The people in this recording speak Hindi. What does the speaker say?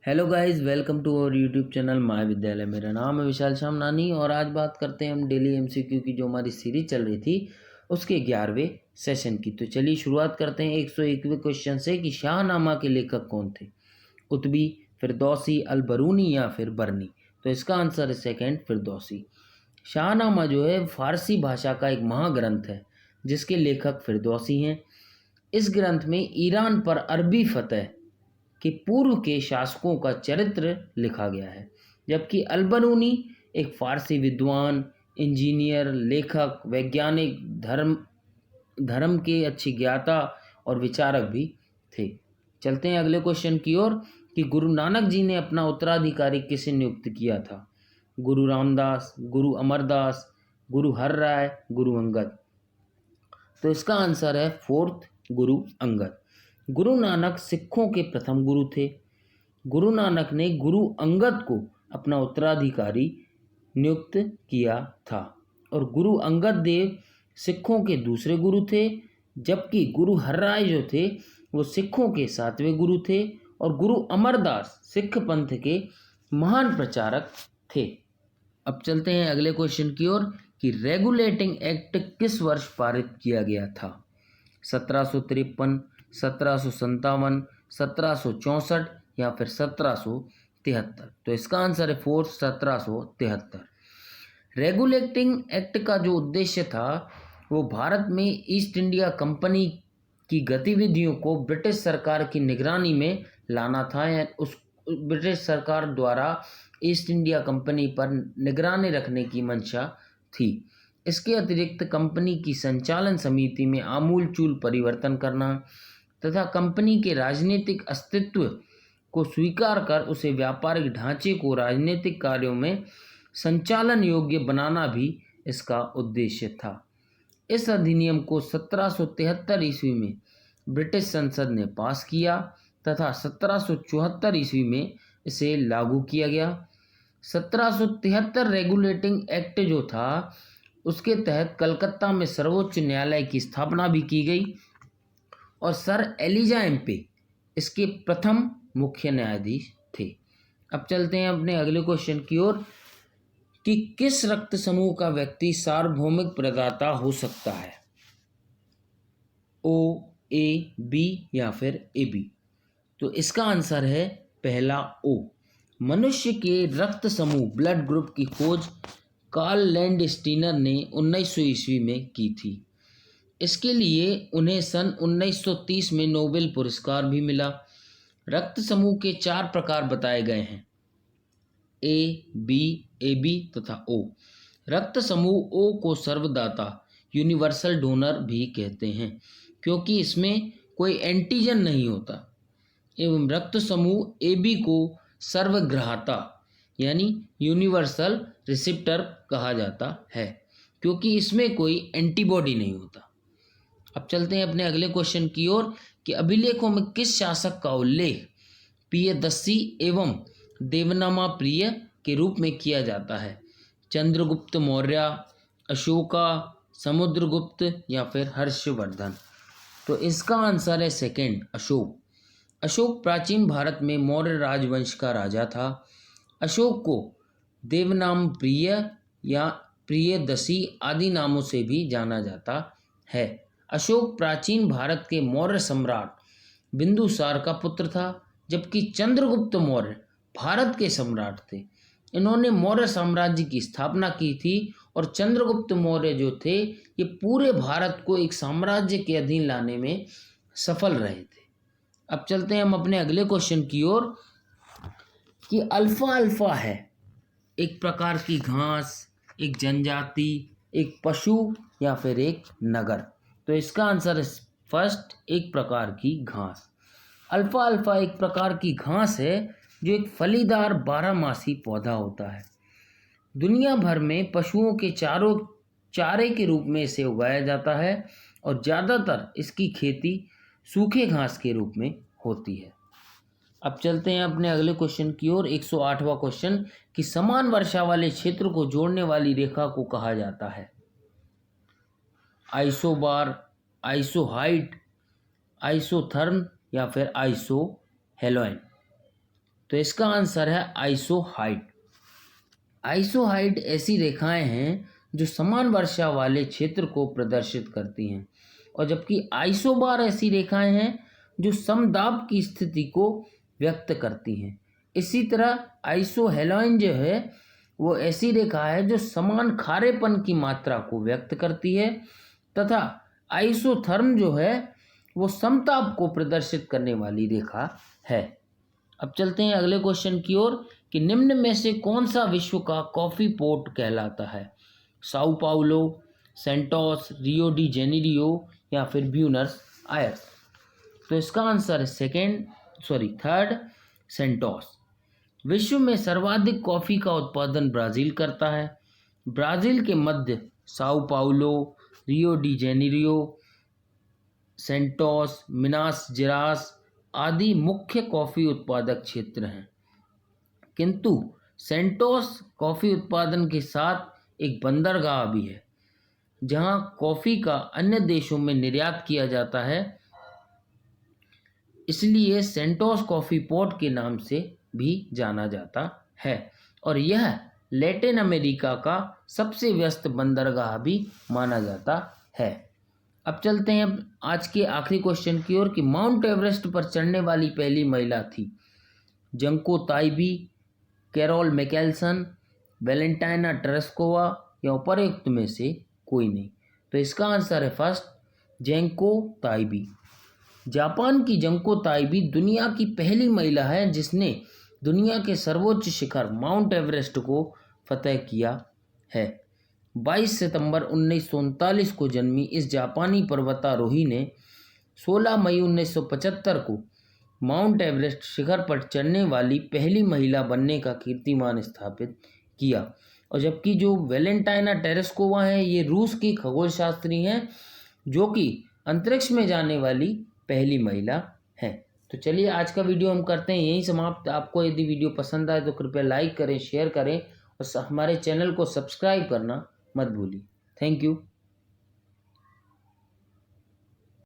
Hello guys, welcome to our YouTube channel my Vidyalaya. मेरा नाम है विशाल शामनानी और आज बात करते हैं हम डेली एमसीक्यू की जो हमारी सीरीज चल रही थी उसके 11वें सेशन की। तो चलिए शुरुआत करते हैं 101वें क्वेश्चन से कि शाहनामा के लेखक कौन थे? कुतबी, फिरदौसी, अलबरूनी या फिर बरनी? तो इसका आंसर है सेकंड, फिरदौसी। शाहनामा जो है फारसी भाषा का एक महाग्रंथ है जिसके लेखक फिरदौसी हैं। इस ग्रंथ में ईरान पर अरबी फतह कि पूर्व के शासकों का चरित्र लिखा गया है, जबकि अलबरूनी एक फारसी विद्वान, इंजीनियर, लेखक, वैज्ञानिक, धर्म के अच्छे ज्ञाता और विचारक भी थे। चलते हैं अगले क्वेश्चन की ओर कि गुरु नानक जी ने अपना उत्तराधिकारी किसे नियुक्त किया था? गुरु रामदास, गुरु अमरदास, गुरु हरराय, गुरु अंगद? तो इसका आंसर है फोर्थ, गुरु अंगद। गुरु नानक सिखों के प्रथम गुरु थे। गुरु नानक ने गुरु अंगद को अपना उत्तराधिकारी नियुक्त किया था और गुरु अंगद देव सिखों के दूसरे गुरु थे, जबकि गुरु हरराय जो थे वो सिखों के 7वें गुरु थे और गुरु अमरदास सिख पंथ के महान प्रचारक थे। अब चलते हैं अगले क्वेश्चन की ओर कि रेगुलेटिंग एक्ट किस वर्ष पारित किया गया था? 1753, 1757, 1764 या फिर 1773? तो इसका आंसर है फोर्थ, 1773। रेगुलेटिंग एक्ट का जो उद्देश्य था वो भारत में ईस्ट इंडिया कंपनी की गतिविधियों को ब्रिटिश सरकार की निगरानी में लाना था या उस ब्रिटिश सरकार द्वारा ईस्ट इंडिया कंपनी पर निगरानी रखने की मंशा थी। इसके अतिरिक्त कंपनी की संचालन समिति में आमूलचूल परिवर्तन करना तथा कंपनी के राजनीतिक अस्तित्व को स्वीकार कर उसे व्यापारिक ढांचे को राजनीतिक कार्यों में संचालन योग्य बनाना भी इसका उद्देश्य था। इस अधिनियम को 1773 ईस्वी में ब्रिटिश संसद ने पास किया तथा 1774 ईस्वी में इसे लागू किया गया। 1773 रेगुलेटिंग एक्ट जो था उसके तहत कलकत्ता में सर्वोच्च न्यायालय की स्थापना भी की गई और सर एलिजा एम्पे इसके प्रथम मुख्य न्यायाधीश थे। अब चलते हैं अपने अगले क्वेश्चन की ओर कि किस रक्त समूह का व्यक्ति सार्वभौमिक प्रदाता हो सकता है? ओ, ए, बी या फिर ए बी? तो इसका आंसर है पहला, ओ। मनुष्य के रक्त समूह ब्लड ग्रुप की खोज कार्ल लैंडस्टीनर ने 1900 ईस्वी में की थी। इसके लिए उन्हें सन 1930 में नोबेल पुरस्कार भी मिला। रक्त समूह के 4 प्रकार बताए गए हैं, ए, बी, ए बी तथा ओ। रक्त समूह ओ को सर्वदाता यूनिवर्सल डोनर भी कहते हैं क्योंकि इसमें कोई एंटीजन नहीं होता, एवं रक्त समूह ए बी को सर्वग्राहता यानी यूनिवर्सल रिसेप्टर कहा जाता है क्योंकि इसमें कोई एंटीबॉडी नहीं होता। अब चलते हैं अपने अगले क्वेश्चन की ओर कि अभिलेखों में किस शासक का उल्लेख प्रियदर्शी एवं देवनामा प्रिय के रूप में किया जाता है? चंद्रगुप्त मौर्य, अशोका, समुद्रगुप्त या फिर हर्षवर्धन? तो इसका आंसर है सेकंड, अशोक। अशोक प्राचीन भारत में मौर्य राजवंश का राजा था। अशोक को देवनाम प्रिय या प्रियदर्शी आदि नामों से भी जाना जाता है। अशोक प्राचीन भारत के मौर्य सम्राट बिंदुसार का पुत्र था, जबकि चंद्रगुप्त मौर्य भारत के सम्राट थे। इन्होंने मौर्य साम्राज्य की स्थापना की थी और चंद्रगुप्त मौर्य जो थे ये पूरे भारत को एक साम्राज्य के अधीन लाने में सफल रहे थे। अब चलते हैं हम अपने अगले क्वेश्चन की ओर कि अल्फा अल्फा है एक प्रकार की घास, एक जनजाति, एक पशु या फिर एक नगर? तो इसका आंसर है फर्स्ट, एक प्रकार की घास। अल्फा अल्फा एक प्रकार की घास है जो एक फलीदार 12मासी पौधा होता है। दुनिया भर में पशुओं के चारे के रूप में इसे उगाया जाता है और ज़्यादातर इसकी खेती सूखे घास के रूप में होती है। अब चलते हैं अपने अगले क्वेश्चन की ओर 108वां क्वेश्चन कि समान वर्षा वाले क्षेत्र को जोड़ने वाली रेखा को कहा जाता है? आइसोबार, आइसोहाइट, आइसोथर्म या फिर आइसोहेलोइन? तो इसका आंसर है आइसोहाइड। आइसोहाइड ऐसी रेखाएं हैं जो समान वर्षा वाले क्षेत्र को प्रदर्शित करती हैं, और जबकि आइसोबार ऐसी रेखाएं हैं जो समदाब की स्थिति को व्यक्त करती हैं। इसी तरह आइसोहेलोइन जो है वो ऐसी रेखा है जो समान खारेपन की मात्रा को व्यक्त करती है, तथा आइसोथर्म जो है वो समताप को प्रदर्शित करने वाली रेखा है। अब चलते हैं अगले क्वेश्चन की ओर कि निम्न में से कौन सा विश्व का कॉफ़ी पोर्ट कहलाता है? Sao Paulo, Santos, Rio de Janeiro या फिर ब्यूनस आयर्स। तो इसका आंसर है थर्ड, सेंटोस। विश्व में सर्वाधिक कॉफ़ी का उत्पादन ब्राज़ील करता है। ब्राज़ील के मध्य Sao Paulo, Rio de Janeiro, Santos, Minas Gerais आदि मुख्य कॉफ़ी उत्पादक क्षेत्र हैं, किंतु सेंटोस कॉफ़ी उत्पादन के साथ एक बंदरगाह भी है जहां कॉफ़ी का अन्य देशों में निर्यात किया जाता है, इसलिए सेंटोस कॉफ़ी पोर्ट के नाम से भी जाना जाता है, और यह लैटिन अमेरिका का सबसे व्यस्त बंदरगाह भी माना जाता है। अब चलते हैं आज के आखिरी क्वेश्चन की ओर कि माउंट एवरेस्ट पर चढ़ने वाली पहली महिला थी? जंको ताइबी, कैरोल मैकेल्सन, वैलेंटाइना टरेस्कोवा या उपरोक्त में से कोई नहीं। तो इसका आंसर है फर्स्ट, जेंको ताइबी। जापान की जंको ताइबी दुनिया की पहली महिला है जिसने दुनिया के सर्वोच्च शिखर माउंट एवरेस्ट को फतह किया है। 22 सितंबर 1939 को जन्मी इस जापानी पर्वतारोही ने 16 मई 1975 को माउंट एवरेस्ट शिखर पर चढ़ने वाली पहली महिला बनने का कीर्तिमान स्थापित किया। और जबकि जो वैलेंटाइना टेरेस्कोवा है ये रूस की खगोलशास्त्री हैं जो कि अंतरिक्ष में जाने वाली पहली महिला हैं। तो चलिए आज का वीडियो हम करते हैं यहीं समाप्त। आपको यदि वीडियो पसंद आए तो कृपया लाइक करें, शेयर करें और हमारे चैनल को सब्सक्राइब करना मत भूलिए। Thank you.